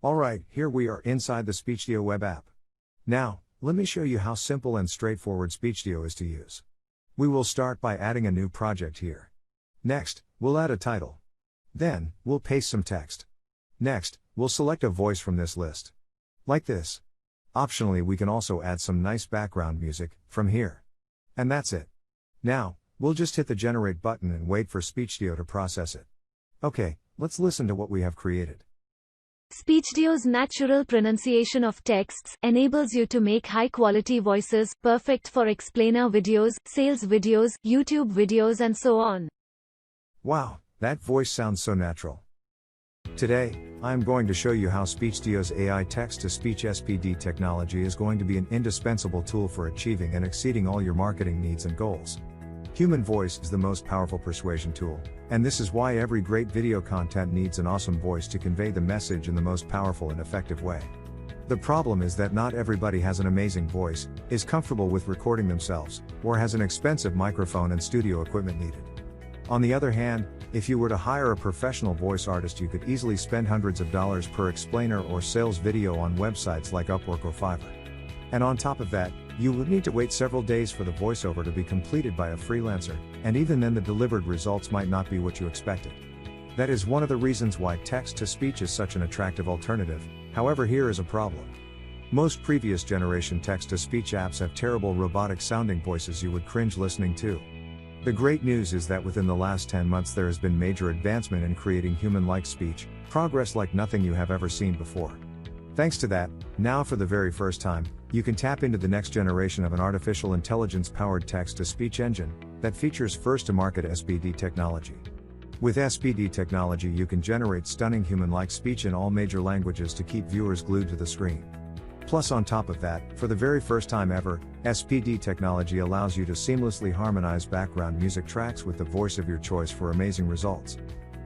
Alright, here we are inside the Speechdio web app. Now, let me show you how simple and straightforward Speechdio is to use. We will start by adding a new project here. Next, we'll add a title. Then, we'll paste some text. Next, we'll select a voice from this list. Like this. Optionally, we can also add some nice background music from here. And that's it. Now, we'll just hit the generate button and wait for Speechdio to process it. Okay, let's listen to what we have created. Speechdio's natural pronunciation of texts enables you to make high-quality voices, perfect for explainer videos, sales videos, YouTube videos and so on. Wow, that voice sounds so natural. Today, I am going to show you how Speechdio's AI text-to-speech SPD technology is going to be an indispensable tool for achieving and exceeding all your marketing needs and goals. Human voice is the most powerful persuasion tool, and this is why every great video content needs an awesome voice to convey the message in the most powerful and effective way. The problem is that not everybody has an amazing voice, is comfortable with recording themselves, or has an expensive microphone and studio equipment needed. On the other hand, if you were to hire a professional voice artist, you could easily spend hundreds of dollars per explainer or sales video on websites like Upwork or Fiverr. And on top of that, you would need to wait several days for the voiceover to be completed by a freelancer, and even then the delivered results might not be what you expected. That is one of the reasons why text-to-speech is such an attractive alternative. However, here is a problem. Most previous generation text-to-speech apps have terrible robotic-sounding voices you would cringe listening to. The great news is that within the last 10 months there has been major advancement in creating human-like speech, progress like nothing you have ever seen before. Thanks to that, now for the very first time, you can tap into the next generation of an artificial intelligence-powered text-to-speech engine that features first-to-market SPD technology. With SPD technology, you can generate stunning human-like speech in all major languages to keep viewers glued to the screen. Plus, on top of that, for the very first time ever, SPD technology allows you to seamlessly harmonize background music tracks with the voice of your choice for amazing results.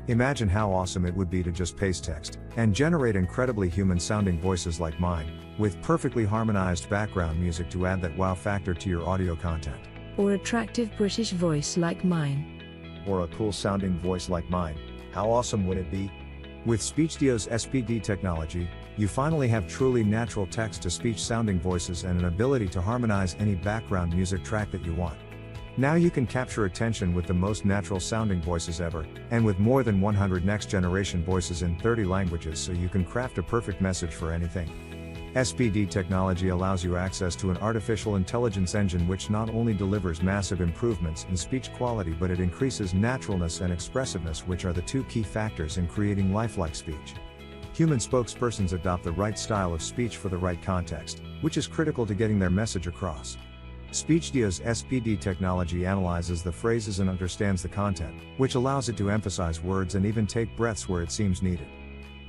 Imagine how awesome it would be to just paste text and generate incredibly human-sounding voices like mine, with perfectly harmonized background music to add that wow factor to your audio content. Or attractive British voice like mine. Or a cool-sounding voice like mine. How awesome would it be? With Speechdio's SPD technology, you finally have truly natural text-to-speech sounding voices and an ability to harmonize any background music track that you want. Now you can capture attention with the most natural sounding voices ever, and with more than 100 next generation voices in 30 languages, so you can craft a perfect message for anything. SPD technology allows you access to an artificial intelligence engine which not only delivers massive improvements in speech quality, but it increases naturalness and expressiveness, which are the two key factors in creating lifelike speech. Human spokespersons adopt the right style of speech for the right context, which is critical to getting their message across. Speechdio's SPD technology analyzes the phrases and understands the content, which allows it to emphasize words and even take breaths where it seems needed.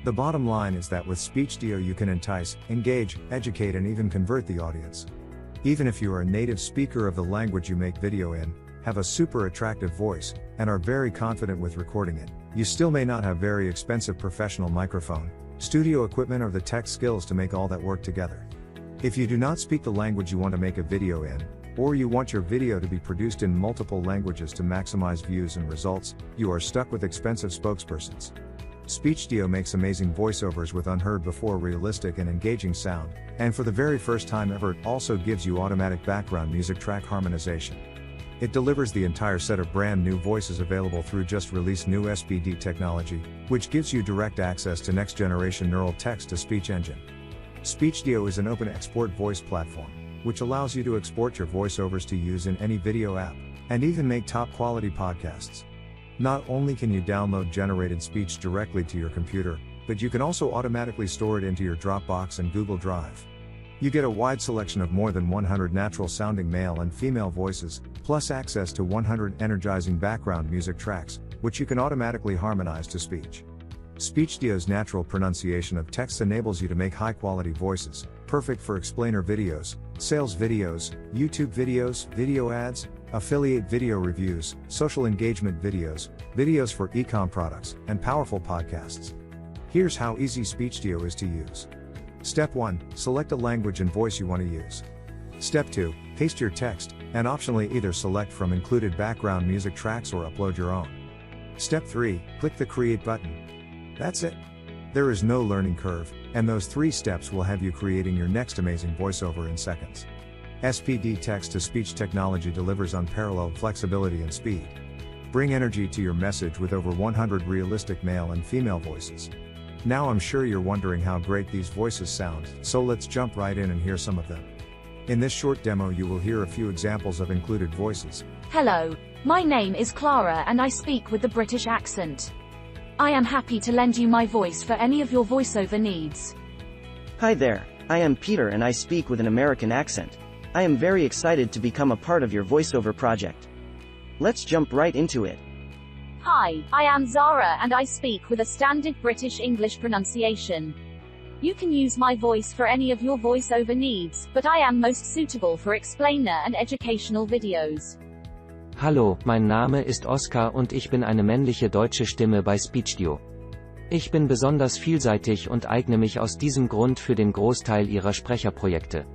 The bottom line is that with Speechdio you can entice, engage, educate and even convert the audience. Even if you are a native speaker of the language you make video in, have a super attractive voice, and are very confident with recording it, you still may not have very expensive professional microphone, studio equipment or the tech skills to make all that work together. If you do not speak the language you want to make a video in, or you want your video to be produced in multiple languages to maximize views and results, you are stuck with expensive spokespersons. Speechdio makes amazing voiceovers with unheard before realistic and engaging sound, and for the very first time ever it also gives you automatic background music track harmonization. It delivers the entire set of brand new voices available through just released new SPD technology, which gives you direct access to next generation neural text-to-speech engine. Speechdio is an open export voice platform, which allows you to export your voiceovers to use in any video app, and even make top quality podcasts. Not only can you download generated speech directly to your computer, but you can also automatically store it into your Dropbox and Google Drive. You get a wide selection of more than 100 natural sounding male and female voices, plus access to 100 energizing background music tracks, which you can automatically harmonize to speech. Speechdio's natural pronunciation of text enables you to make high-quality voices, perfect for explainer videos, sales videos, YouTube videos, video ads, affiliate video reviews, social engagement videos, videos for e-com products, and powerful podcasts. Here's how easy Speechdio is to use. Step 1. Select a language and voice you want to use. Step 2. Paste your text, and optionally either select from included background music tracks or upload your own. Step 3. Click the Create button. That's it. There is no learning curve, and those 3 steps will have you creating your next amazing voiceover in seconds. SPD text-to-speech technology delivers unparalleled flexibility and speed. Bring energy to your message with over 100 realistic male and female voices. Now I'm sure you're wondering how great these voices sound, so let's jump right in and hear some of them. In this short demo you will hear a few examples of included voices. Hello, my name is Clara and I speak with a British accent. I am happy to lend you my voice for any of your voiceover needs. Hi there, I am Peter and I speak with an American accent. I am very excited to become a part of your voiceover project. Let's jump right into it. Hi, I am Zara and I speak with a standard British English pronunciation. You can use my voice for any of your voiceover needs, but I am most suitable for explainer and educational videos. Hallo, mein Name ist Oskar und ich bin eine männliche deutsche Stimme bei Speechdio. Ich bin besonders vielseitig und eigne mich aus diesem Grund für den Großteil Ihrer Sprecherprojekte.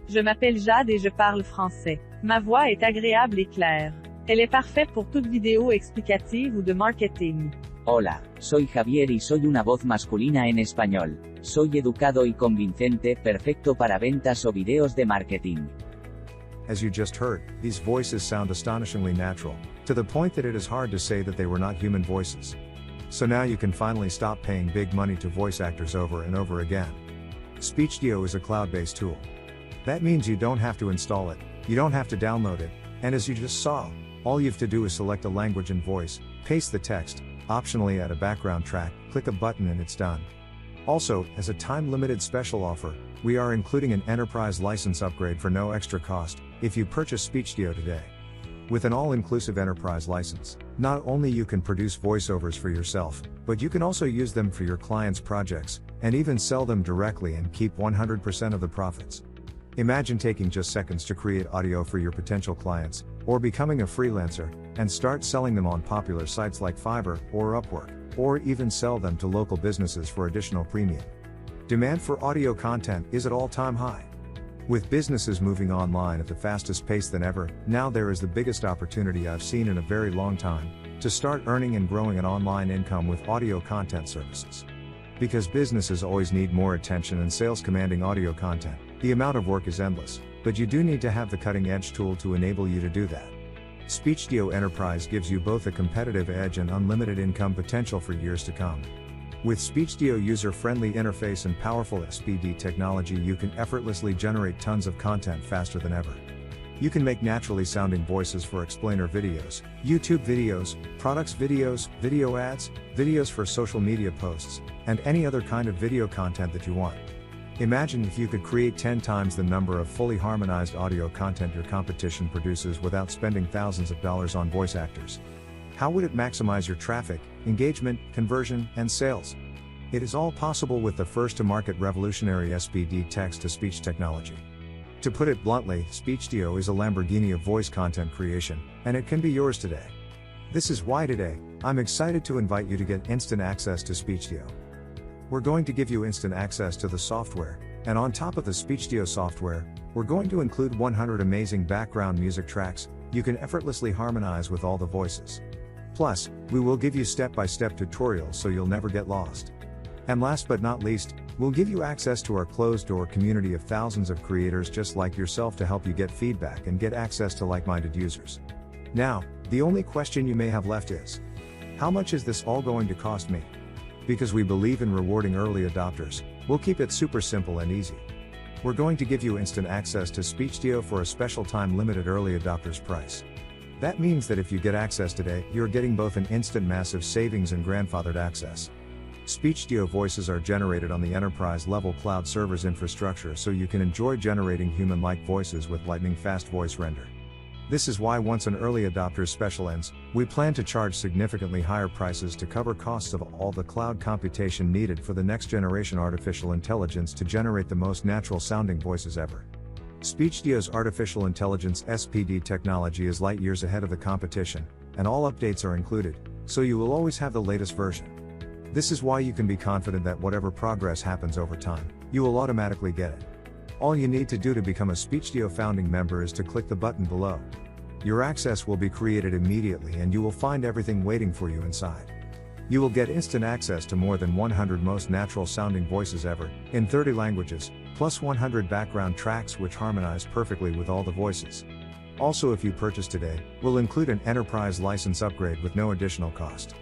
Je m'appelle Jade et je parle français. Ma voix est agréable et claire. Elle est parfaite pour toute vidéo explicative ou de marketing. Hola, soy Javier y soy una voz masculina en español. Soy educado y convincente, perfecto para ventas o videos de marketing. As you just heard, these voices sound astonishingly natural, to the point that it is hard to say that they were not human voices. So now you can finally stop paying big money to voice actors over and over again. Speechdio is a cloud-based tool. That means you don't have to install it, you don't have to download it, and as you just saw, all you have to do is select a language and voice, paste the text, optionally add a background track, click a button and it's done. Also, as a time-limited special offer, we are including an enterprise license upgrade for no extra cost, if you purchase Speechdio today. With an all-inclusive enterprise license, not only you can produce voiceovers for yourself, but you can also use them for your clients' projects, and even sell them directly and keep 100% of the profits. Imagine taking just seconds to create audio for your potential clients, or becoming a freelancer, and start selling them on popular sites like Fiverr or Upwork, or even sell them to local businesses for additional premium. Demand for audio content is at all-time high. With businesses moving online at the fastest pace than ever, now there is the biggest opportunity I've seen in a very long time, to start earning and growing an online income with audio content services. Because businesses always need more attention and sales commanding audio content, the amount of work is endless, but you do need to have the cutting-edge tool to enable you to do that. Speechdio Enterprise gives you both a competitive edge and unlimited income potential for years to come. With Speechdio user-friendly interface and powerful SPD technology, you can effortlessly generate tons of content faster than ever. You can make naturally sounding voices for explainer videos, YouTube videos, products videos, video ads, videos for social media posts, and any other kind of video content that you want. Imagine if you could create 10 times the number of fully harmonized audio content your competition produces without spending thousands of dollars on voice actors. How would it maximize your traffic, engagement, conversion, and sales? It is all possible with the first-to-market revolutionary SPD text-to-speech technology. To put it bluntly, Speechdio is a Lamborghini of voice content creation, and it can be yours today. This is why today, I'm excited to invite you to get instant access to Speechdio. We're going to give you instant access to the software, and on top of the Speechdio software, we're going to include 100 amazing background music tracks you can effortlessly harmonize with all the voices. Plus, we will give you step-by-step tutorials so you'll never get lost. And last but not least, we'll give you access to our closed-door community of thousands of creators just like yourself to help you get feedback and get access to like-minded users. Now, the only question you may have left is, how much is this all going to cost me? Because we believe in rewarding early adopters, we'll keep it super simple and easy. We're going to give you instant access to Speechdio for a special time-limited early adopters price. That means that if you get access today, you're getting both an instant massive savings and grandfathered access. Speechdio voices are generated on the enterprise-level cloud servers infrastructure so you can enjoy generating human-like voices with lightning-fast voice render. This is why once an early adopter's special ends, we plan to charge significantly higher prices to cover costs of all the cloud computation needed for the next generation artificial intelligence to generate the most natural-sounding voices ever. Speechdio's artificial intelligence SPD technology is light years ahead of the competition, and all updates are included, so you will always have the latest version. This is why you can be confident that whatever progress happens over time, you will automatically get it. All you need to do to become a Speechdio founding member is to click the button below. Your access will be created immediately and you will find everything waiting for you inside. You will get instant access to more than 100 most natural sounding voices ever, in 30 languages, plus 100 background tracks which harmonize perfectly with all the voices. Also, if you purchase today, we'll include an enterprise license upgrade with no additional cost.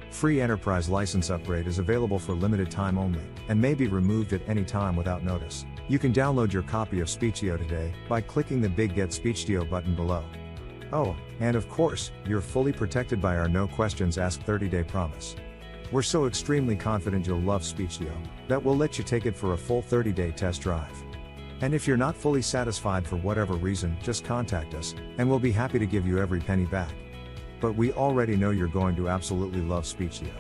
Free enterprise license upgrade is available for limited time only, and may be removed at any time without notice. You can download your copy of Speechdio today, by clicking the big Get Speechdio button below. Oh, and of course, you're fully protected by our no questions asked 30-day promise. We're so extremely confident you'll love Speechdio, that we'll let you take it for a full 30-day test drive. And if you're not fully satisfied for whatever reason, just contact us, and we'll be happy to give you every penny back. But we already know you're going to absolutely love Speechdio.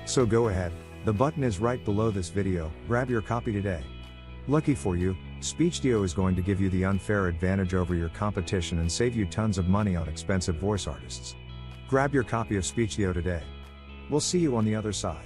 So go ahead, the button is right below this video, grab your copy today. Lucky for you, Speechdio is going to give you the unfair advantage over your competition and save you tons of money on expensive voice artists. Grab your copy of Speechdio today. We'll see you on the other side.